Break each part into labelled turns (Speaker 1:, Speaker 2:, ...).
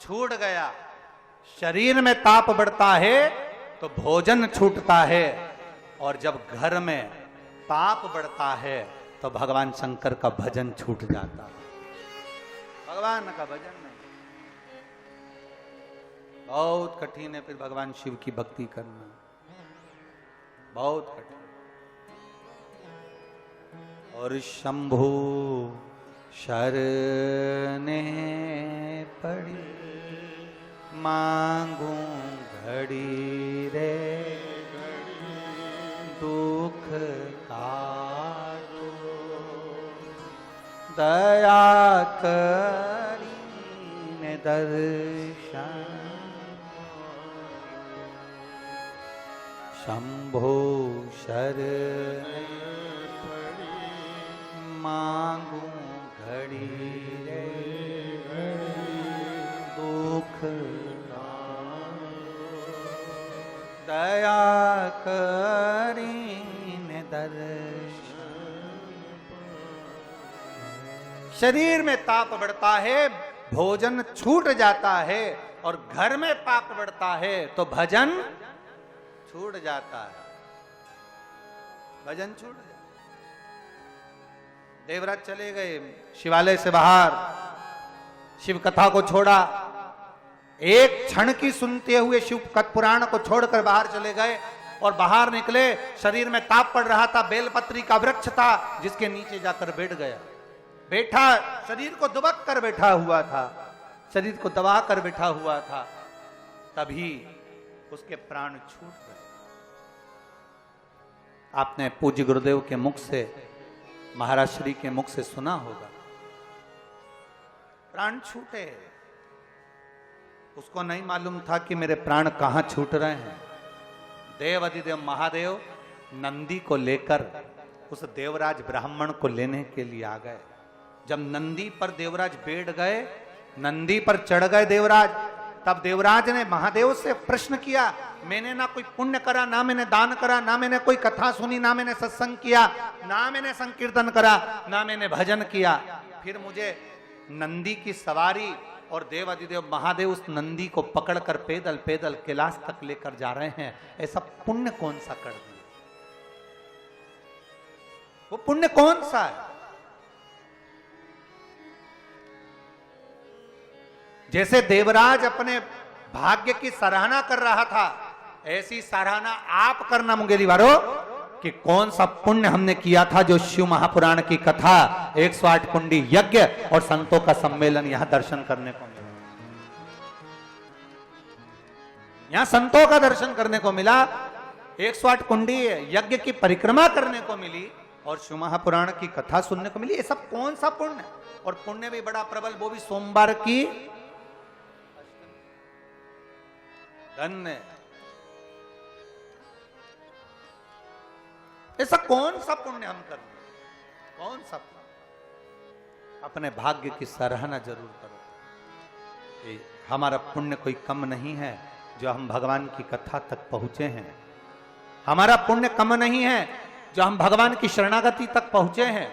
Speaker 1: छूट गया। शरीर में ताप बढ़ता है तो भोजन छूटता है, और जब घर में ताप बढ़ता है तो भगवान शंकर का भजन छूट जाता है। भगवान का भजन नहीं, बहुत कठिन है फिर भगवान शिव की भक्ति करना, बहुत कठिन। और शंभु शरणे पड़ी मांगू घड़ी रे दुख काटो, दया करीने दर्शन। शंभो शरणे मांगू घड़ी रे दुख दया करीने दर्शन। शरीर में ताप बढ़ता है, भोजन छूट जाता है, और घर में पाप बढ़ता है तो भजन छूट जाता है, भजन छूट जाता है। देवराज चले गए शिवालय से बाहर, शिव कथा को छोड़ा, एक क्षण की सुनते हुए शिव पुराण को छोड़कर बाहर चले गए, और बाहर निकले, शरीर में ताप पड़ रहा था, बेलपत्री का वृक्ष था जिसके नीचे जाकर बैठ गया, बैठा, शरीर को दुबक कर बैठा हुआ था, शरीर को दबा कर बैठा हुआ था, तभी उसके प्राण छूट गए। आपने पूज्य गुरुदेव के मुख से, महाराज श्री के मुख से सुना होगा, प्राण छूटे। उसको नहीं मालूम था कि मेरे प्राण कहां छूट रहे हैं। देव अधिदेव महादेव नंदी को लेकर उस देवराज ब्राह्मण को लेने के लिए आ गए। जब नंदी पर देवराज बैठ गए, नंदी पर चढ़ गए देवराज, तब देवराज ने महादेव से प्रश्न किया, मैंने ना कोई पुण्य करा, ना मैंने दान करा, ना मैंने कोई कथा सुनी, ना मैंने सत्संग किया, ना मैंने संकीर्तन करा, ना मैंने भजन किया, फिर मुझे नंदी की सवारी, और देव अधिदेव महादेव उस नंदी को पकड़कर पैदल पैदल कैलाश तक लेकर जा रहे हैं, ऐसा पुण्य कौन सा कर दिया? वो पुण्य कौन सा है? जैसे देवराज अपने भाग्य की सराहना कर रहा था, ऐसी सराहना आप करना मुंगेली वारो, कि कौन सा पुण्य हमने किया था जो शिव महापुराण की कथा, 108 कुंडी यज्ञ और संतों का सम्मेलन यहां दर्शन करने को मिला। यहां संतों का दर्शन करने को मिला, 108 कुंडी यज्ञ की परिक्रमा करने को मिली, और शिव महापुराण की कथा सुनने को मिली। ये सब कौन सा पुण्य? और पुण्य भी बड़ा प्रबल, वो भी सोमवार की। धन्य, ऐसा कौन सा पुण्य हम कर, कौन सा पुण्य? अपने भाग्य की सराहना जरूर करो। हमारा पुण्य कोई कम नहीं है जो हम भगवान की कथा तक पहुंचे हैं, हमारा पुण्य कम नहीं है जो हम भगवान की शरणागति तक पहुंचे हैं,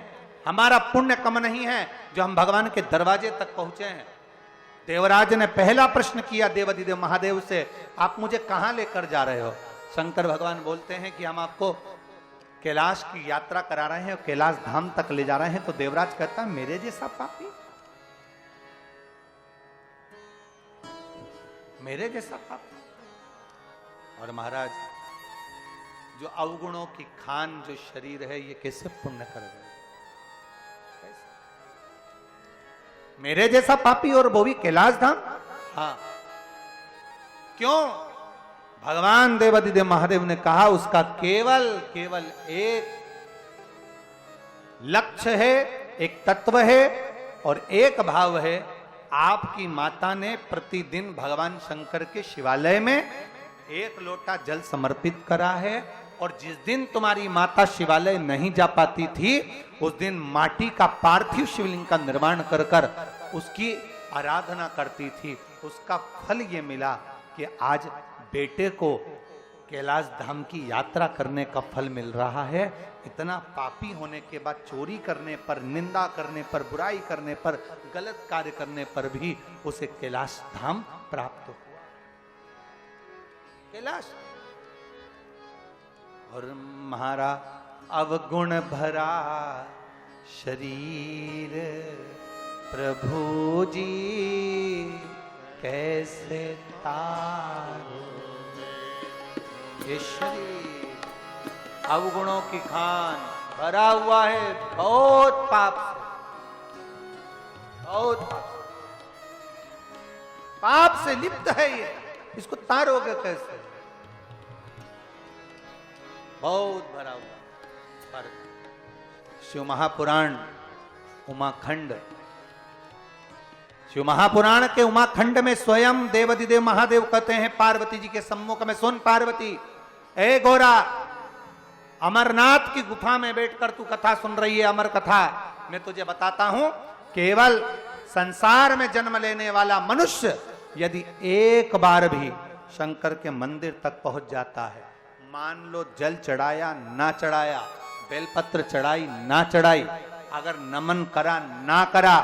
Speaker 1: हमारा पुण्य कम नहीं है जो हम भगवान के दरवाजे तक पहुंचे हैं। देवराज ने पहला प्रश्न किया देवाधिदेव महादेव से, आप मुझे कहां लेकर जा रहे हो? शंकर भगवान बोलते हैं कि हम आपको कैलाश की यात्रा करा रहे हैं और कैलाश धाम तक ले जा रहे हैं। तो देवराज कहता है, मेरे जैसा पापी, मेरे जैसा पापी। और महाराज, जो अवगुणों की खान जो शरीर है, ये कैसे पुण्य कर गए? मेरे जैसा पापी, और वो भी कैलाश धाम? हाँ, क्यों? भगवान देवाधिदेव महादेव ने कहा, उसका केवल केवल एक लक्ष्य है, एक तत्व है और एक भाव है। आपकी माता ने प्रतिदिन भगवान शंकर के शिवालय में 1 लोटा जल समर्पित करा है, और जिस दिन तुम्हारी माता शिवालय नहीं जा पाती थी, उस दिन माटी का पार्थिव शिवलिंग का निर्माण कर कर उसकी आराधना करती थी। उसका फल ये मिला कि आज बेटे को कैलाश धाम की यात्रा करने का फल मिल रहा है। इतना पापी होने के बाद चोरी करने पर, निंदा करने पर, बुराई करने पर, गलत कार्य करने पर भी उसे कैलाश धाम प्राप्त हुआ। कैलाश और म्हारा अवगुण भरा शरीर प्रभु जी कैसे तारो। ये शरीर अवगुणों की खान भरा हुआ है, बहुत पाप से, बहुत पाप से लिप्त है ये, इसको तारोगे कैसे? बहुत भरा हुआ। पर शिव महापुराण उमाखंड, शिव महापुराण के उमाखंड में स्वयं देवाधिदेव महादेव कहते हैं पार्वती जी के सम्मुख में, सुन पार्वती, ए गोरा, अमरनाथ की गुफा में बैठकर तू कथा सुन रही है, अमर कथा। मैं तुझे बताता हूं, केवल संसार में जन्म लेने वाला मनुष्य यदि एक बार भी शंकर के मंदिर तक पहुंच जाता है, मान लो जल चढ़ाया ना चढ़ाया, बेलपत्र चढ़ाई ना चढ़ाई, अगर नमन करा ना करा,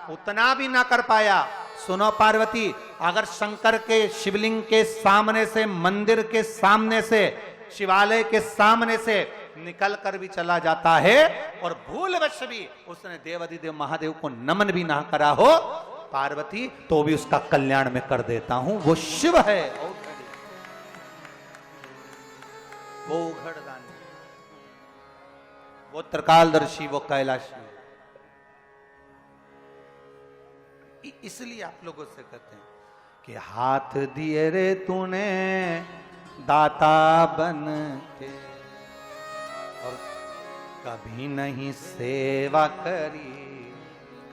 Speaker 1: उतना भी ना कर पाया, सुनो पार्वती, अगर शंकर के शिवलिंग के सामने से, मंदिर के सामने से, शिवालय के सामने से निकल कर भी चला जाता है और भूलवश भी उसने देवाधिदेव महादेव को नमन भी ना करा हो पार्वती, तो भी उसका कल्याण में कर देता हूं। वो शिव है, वो घड़दानी, वो त्रिकालदर्शी, वो कैलाशी। इसलिए आप लोगों से कहते हैं कि हाथ दिए रे तूने दाता बन के, और कभी नहीं सेवा करी,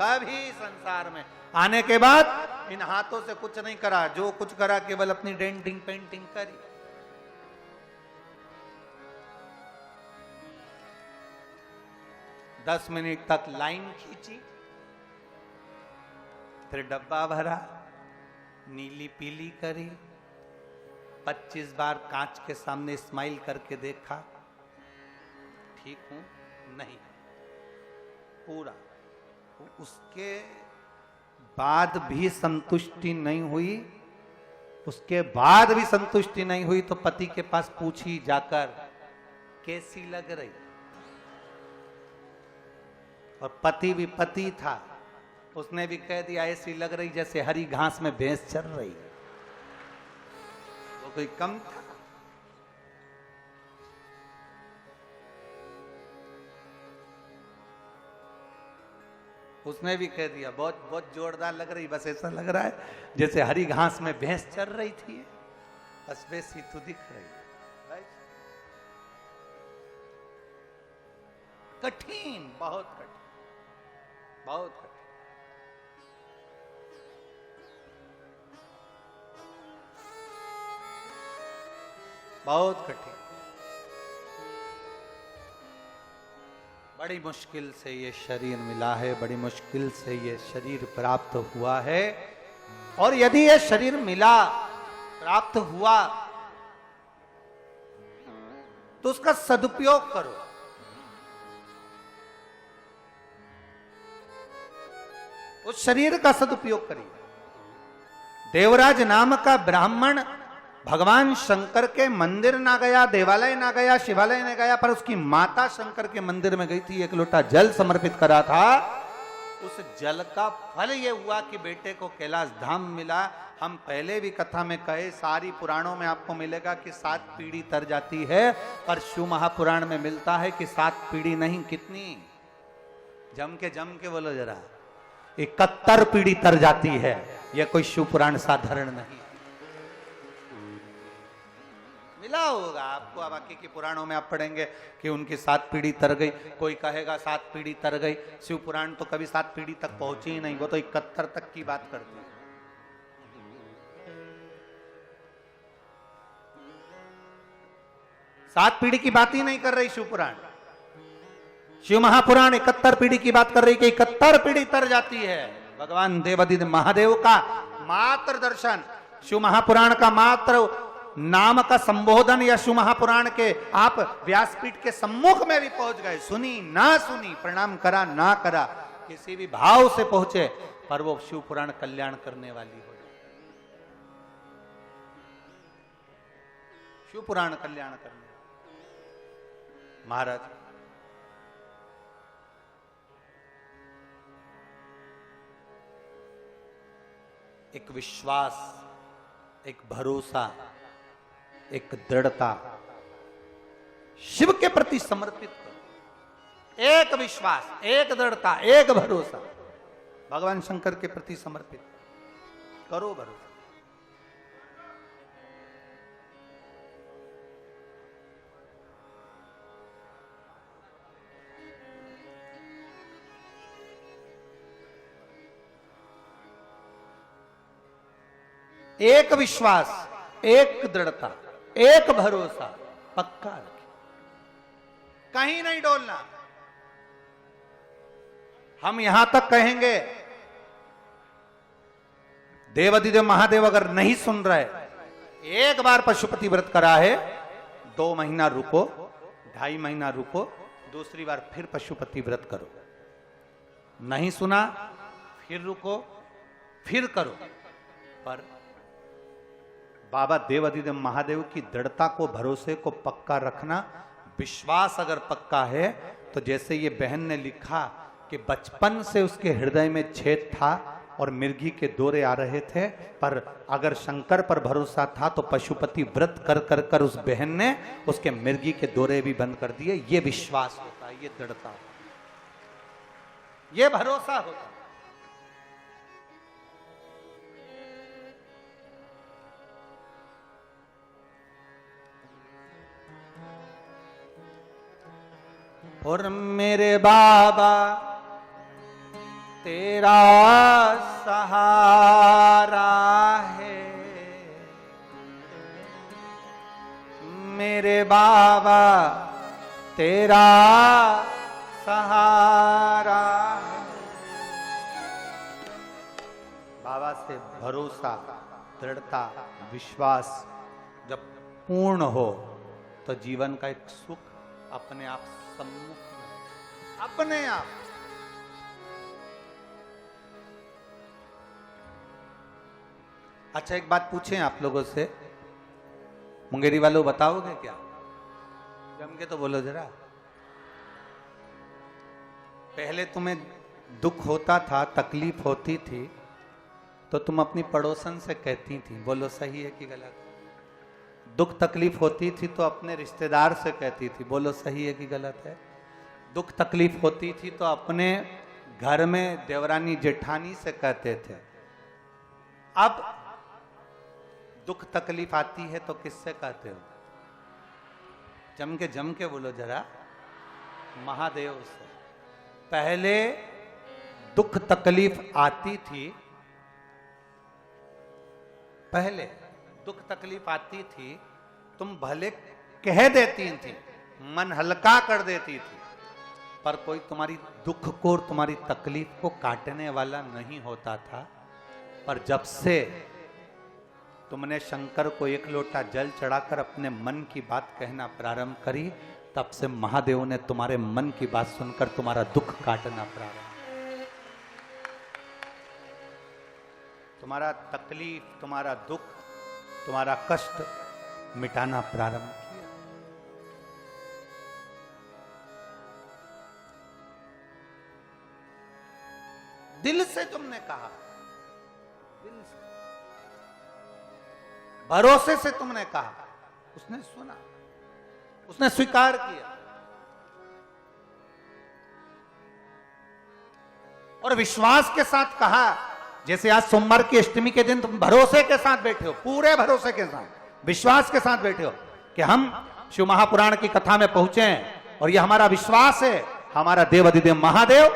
Speaker 1: कभी संसार में आने के बाद इन हाथों से कुछ नहीं करा, जो कुछ करा केवल अपनी डेंटिंग पेंटिंग करी। 10 मिनट तक लाइन खींची, फिर डब्बा भरा, नीली पीली करी, 25 बार कांच के सामने स्माइल करके देखा, ठीक हूं नहीं, पूरा। उसके बाद भी संतुष्टि नहीं हुई, उसके बाद भी संतुष्टि नहीं हुई तो पति के पास पूछी जाकर, कैसी लग रही? और पति भी पति था, उसने भी कह दिया ऐसी लग रही जैसे हरी घास में भैंस चल रही। वो कोई कम था? उसने भी कह दिया बहुत बहुत जोरदार लग रही, बस ऐसा लग रहा है जैसे हरी घास में भैंस चल रही थी, बस वैसी तो दिख रही है। कठिन, बहुत कठिन, बहुत कठिन। बहुत कठिन, बड़ी मुश्किल से ये शरीर मिला है, बड़ी मुश्किल से ये शरीर प्राप्त हुआ है। और यदि ये शरीर मिला, प्राप्त हुआ, तो उसका सदुपयोग करो। उस शरीर का सदुपयोग करिए। देवराज नाम का ब्राह्मण भगवान शंकर के मंदिर ना गया, देवालय ना गया, शिवालय ना गया, पर उसकी माता शंकर के मंदिर में गई थी, एक लोटा जल समर्पित करा था। उस जल का फल ये हुआ कि बेटे को कैलाश धाम मिला। हम पहले भी कथा में कहे, सारी पुराणों में आपको मिलेगा कि 7 पीढ़ी तर जाती है, पर शिव महापुराण में मिलता है कि 7 पीढ़ी नहीं, कितनी? जम के बोलो जरा, 71 पीढ़ी तर जाती है। यह कोई शिव पुराण साधारण नहीं, मिला होगा आपको। अब बाकी के पुराणों में आप पढ़ेंगे कि उनकी 7 पीढ़ी तर गई, कोई कहेगा 7 पीढ़ी तर गई। शिव पुराण तो कभी 7 पीढ़ी तक पहुंची ही नहीं, वो तो 71 तक की बात करती है। सात पीढ़ी की बात ही नहीं कर रही शिव पुराण। शिव महापुराण 71 पीढ़ी की बात कर रही कि 71 पीढ़ी तर जाती है। भगवान देवाधिदेव महादेव का मात्र दर्शन, शिव महापुराण का मात्र नाम का संबोधन या शिव महापुराण के आप व्यासपीठ के सम्मुख में भी पहुंच गए, सुनी ना सुनी, प्रणाम करा ना करा, किसी भी भाव से पहुंचे, पर वो शिव पुराण कल्याण करने वाली हो, शिव पुराण कल्याण करने। महाराज एक विश्वास, एक भरोसा, एक दृढ़ता शिव के प्रति समर्पित करो। एक विश्वास, एक दृढ़ता, एक भरोसा भगवान शंकर के प्रति समर्पित करो। भरोसा एक विश्वास, एक दृढ़ता, एक भरोसा पक्का रखे, कहीं नहीं डोलना। हम यहां तक कहेंगे, देवाधिदेव महादेव अगर नहीं सुन रहे, एक बार पशुपति व्रत करा है, 2 महीना रुको, 2.5 महीना रुको, दूसरी बार फिर पशुपति व्रत करो। नहीं सुना, फिर रुको, फिर करो। पर बाबा देवाधिदेव महादेव की दृढ़ता को, भरोसे को पक्का रखना। विश्वास अगर पक्का है तो जैसे ये बहन ने लिखा कि बचपन से उसके हृदय में छेद था और मिर्गी के दौरे आ रहे थे, पर अगर शंकर पर भरोसा था तो पशुपति व्रत कर कर कर उस बहन ने उसके मिर्गी के दौरे भी बंद कर दिए। ये विश्वास होता है, ये दृढ़ता, ये भरोसा होता है। और मेरे बाबा तेरा सहारा है, मेरे बाबा तेरा सहारा है। बाबा से भरोसा, दृढ़ता, विश्वास जब पूर्ण हो तो जीवन का एक सुख अपने आप सम्मुख, अपने आप। अच्छा एक बात पूछें आप लोगों से, मुंगेरी वालों बताओगे क्या? जम के तो बोलो जरा। पहले तुम्हें दुख होता था, तकलीफ होती थी, तो तुम अपनी पड़ोसन से कहती थी, बोलो सही है कि गलत? दुख तकलीफ होती थी तो अपने रिश्तेदार से कहती थी, बोलो सही है कि गलत है? दुख तकलीफ होती थी तो अपने घर में देवरानी जेठानी से कहते थे। अब दुख तकलीफ आती है तो किससे कहते हो? जम के बोलो जरा, महादेव से। पहले दुख तकलीफ आती थी, पहले दुख तकलीफ आती थी, तुम भले कह देती थी, मन हल्का कर देती थी, पर कोई तुम्हारी दुख को और तुम्हारी तकलीफ को काटने वाला नहीं होता था। पर जब से तुमने शंकर को 1 लोटा जल चढ़ाकर अपने मन की बात कहना प्रारंभ करी, तब से महादेव ने तुम्हारे मन की बात सुनकर तुम्हारा दुख काटना प्रारंभ, तुम्हारा तकलीफ, तुम्हारा दुख, तुम्हारा कष्ट मिटाना प्रारंभ किया। दिल से तुमने कहा, दिल से, भरोसे से तुमने कहा, उसने सुना, उसने स्वीकार किया। और विश्वास के साथ कहा, जैसे आज सोमवार की अष्टमी के दिन तुम भरोसे के साथ बैठे हो, पूरे भरोसे के साथ, विश्वास के साथ बैठे हो कि हम शिव महापुराण की कथा में पहुंचे हैं और यह हमारा विश्वास है, हमारा देवाधिदेव महादेव,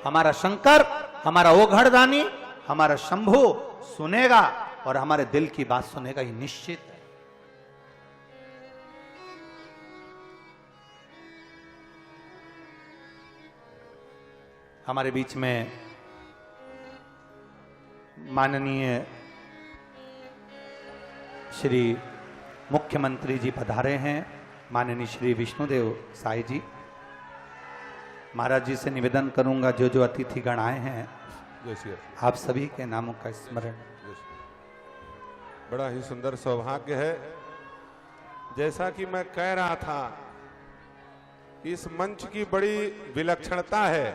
Speaker 1: हमारा शंकर, हमारा ओघड़दानी, हमारा शंभु सुनेगा और हमारे दिल की बात सुनेगा, ये निश्चित है। हमारे बीच में माननीय श्री मुख्यमंत्री जी पधारे हैं, माननीय श्री विष्णुदेव साई जी। महाराज जी से निवेदन करूंगा, जो जो अतिथि गण आए हैं आप सभी के नामों का स्मरण।
Speaker 2: बड़ा ही सुंदर सौभाग्य है। जैसा कि मैं कह रहा था, इस मंच की बड़ी विलक्षणता है।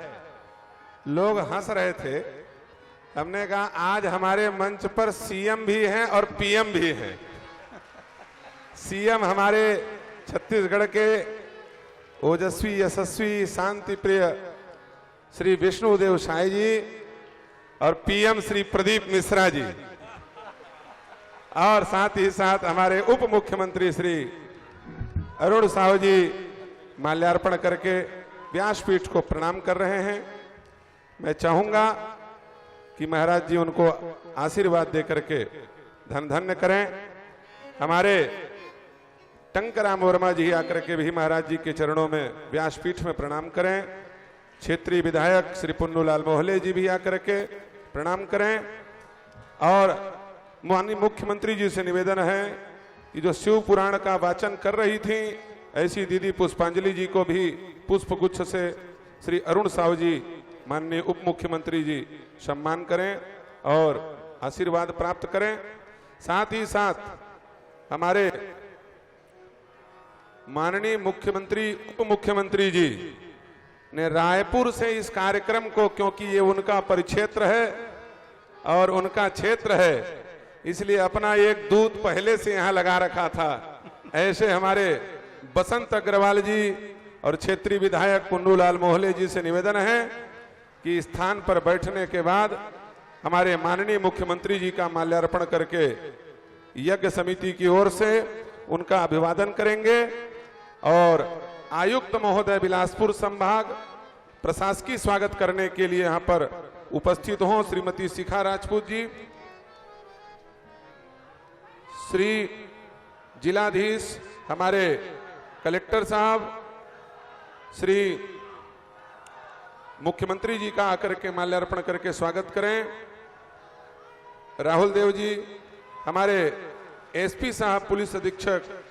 Speaker 2: लोग हंस रहे थे, हमने कहा आज हमारे मंच पर सीएम भी हैं और पीएम भी हैं। सीएम हमारे छत्तीसगढ़ के ओजस्वी यशस्वी शांति प्रिय श्री विष्णुदेव साई जी और पीएम श्री प्रदीप मिश्रा जी, और साथ ही साथ हमारे उप मुख्यमंत्री श्री अरुण साहू जी माल्यार्पण करके व्यासपीठ को प्रणाम कर रहे हैं। मैं चाहूंगा कि महाराज जी उनको आशीर्वाद देकर के धन धन्य करें। हमारे टंकराम वर्मा जी आकर के भी महाराज जी के चरणों में व्यासपीठ में प्रणाम करें। क्षेत्रीय विधायक श्री पुन्नूलाल मोहले जी भी आकर के प्रणाम करें। और माननीय मुख्यमंत्री जी से निवेदन है कि जो शिव पुराण का वाचन कर रही थी, ऐसी दीदी पुष्पांजलि जी को भी पुष्प गुच्छ से श्री अरुण साहू जी माननीय उप मुख्यमंत्री जी सम्मान करें और आशीर्वाद प्राप्त करें। साथ ही साथ हमारे माननीय मुख्यमंत्री उप मुख्यमंत्री जी ने रायपुर से इस कार्यक्रम को, क्योंकि ये उनका परिक्षेत्र है और उनका क्षेत्र है, इसलिए अपना एक दूत पहले से यहां लगा रखा था। ऐसे हमारे बसंत अग्रवाल जी और क्षेत्रीय विधायक पुन्नूलाल मोहले जी से निवेदन है कि स्थान पर बैठने के बाद हमारे माननीय मुख्यमंत्री जी का माल्यार्पण करके यज्ञ समिति की ओर से उनका अभिवादन करेंगे। और आयुक्त महोदय बिलासपुर संभाग प्रशासकीय स्वागत करने के लिए यहां पर उपस्थित हों श्रीमती शिखा राजपूत जी, श्री जिलाधीश हमारे कलेक्टर साहब, श्री मुख्यमंत्री जी का आकर के माल्यार्पण करके स्वागत करें। राहुल देव जी, हमारे एसपी साहब, पुलिस अधीक्षक